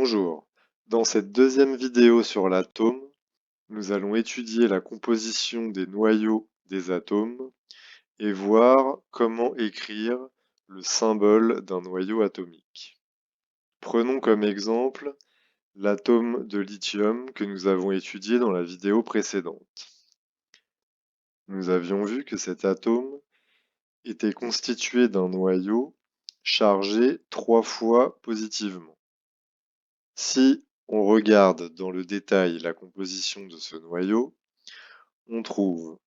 Bonjour, dans cette deuxième vidéo sur l'atome, nous allons étudier la composition des noyaux des atomes et voir comment écrire le symbole d'un noyau atomique. Prenons comme exemple l'atome de lithium que nous avons étudié dans la vidéo précédente. Nous avions vu que cet atome était constitué d'un noyau chargé 3 fois positivement. Si on regarde dans le détail la composition de ce noyau, on trouve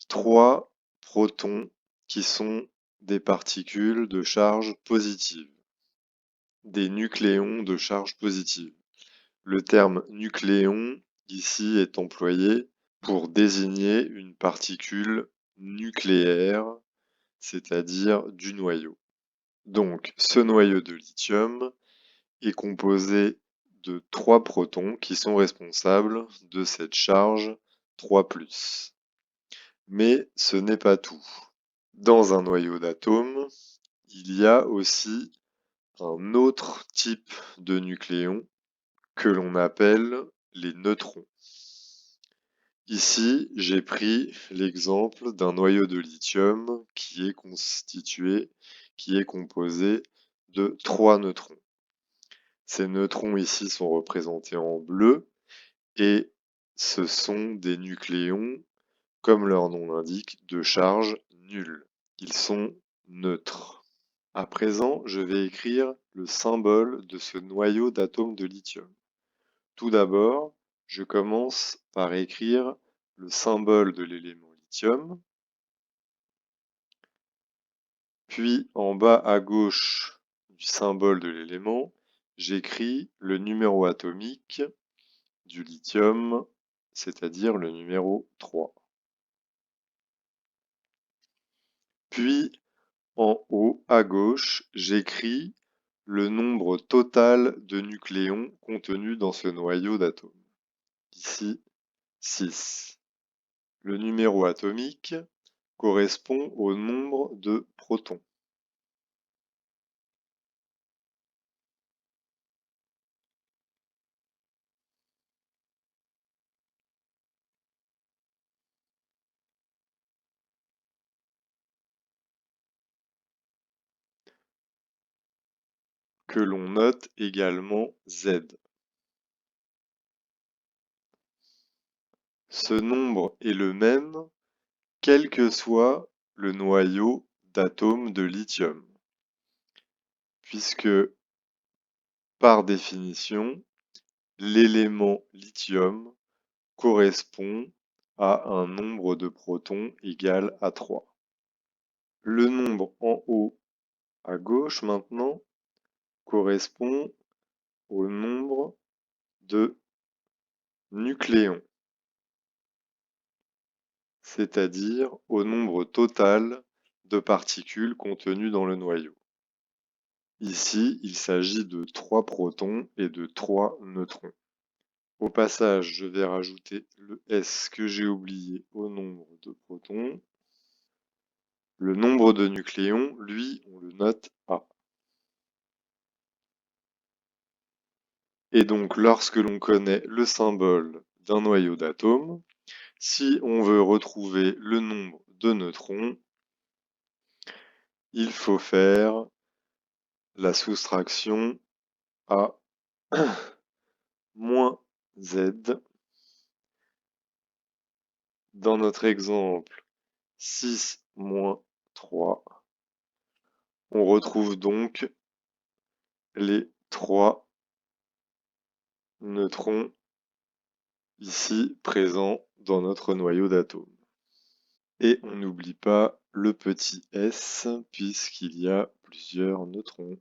3 protons qui sont des particules de charge positive, des nucléons de charge positive. Le terme nucléon ici est employé pour désigner une particule nucléaire, c'est-à-dire du noyau. Donc, ce noyau de lithium est composé de 3 protons qui sont responsables de cette charge 3+. Mais ce n'est pas tout. Dans un noyau d'atome, il y a aussi un autre type de nucléon que l'on appelle les neutrons. Ici, j'ai pris l'exemple d'un noyau de lithium qui est composé de 3 neutrons. Ces neutrons ici sont représentés en bleu et ce sont des nucléons, comme leur nom l'indique, de charge nulle. Ils sont neutres. À présent, je vais écrire le symbole de ce noyau d'atomes de lithium. Tout d'abord, je commence par écrire le symbole de l'élément lithium. Puis, en bas à gauche du symbole de l'élément, j'écris le numéro atomique du lithium, c'est-à-dire le numéro 3. Puis, en haut à gauche, j'écris le nombre total de nucléons contenus dans ce noyau d'atomes. Ici, 6. Le numéro atomique correspond au nombre de protons. Que l'on note également Z. Ce nombre est le même quel que soit le noyau d'atomes de lithium, puisque par définition, l'élément lithium correspond à un nombre de protons égal à 3. Le nombre en haut à gauche maintenant correspond au nombre de nucléons, c'est-à-dire au nombre total de particules contenues dans le noyau. Ici, il s'agit de 3 protons et de 3 neutrons. Au passage, je vais rajouter le S que j'ai oublié au nombre de protons. Le nombre de nucléons, lui, on le note A. Et donc, lorsque l'on connaît le symbole d'un noyau d'atomes, si on veut retrouver le nombre de neutrons, il faut faire la soustraction A moins Z. Dans notre exemple, 6 moins 3. On retrouve donc les 3 neutrons ici présents dans notre noyau d'atomes. Et on n'oublie pas le petit s puisqu'il y a plusieurs neutrons.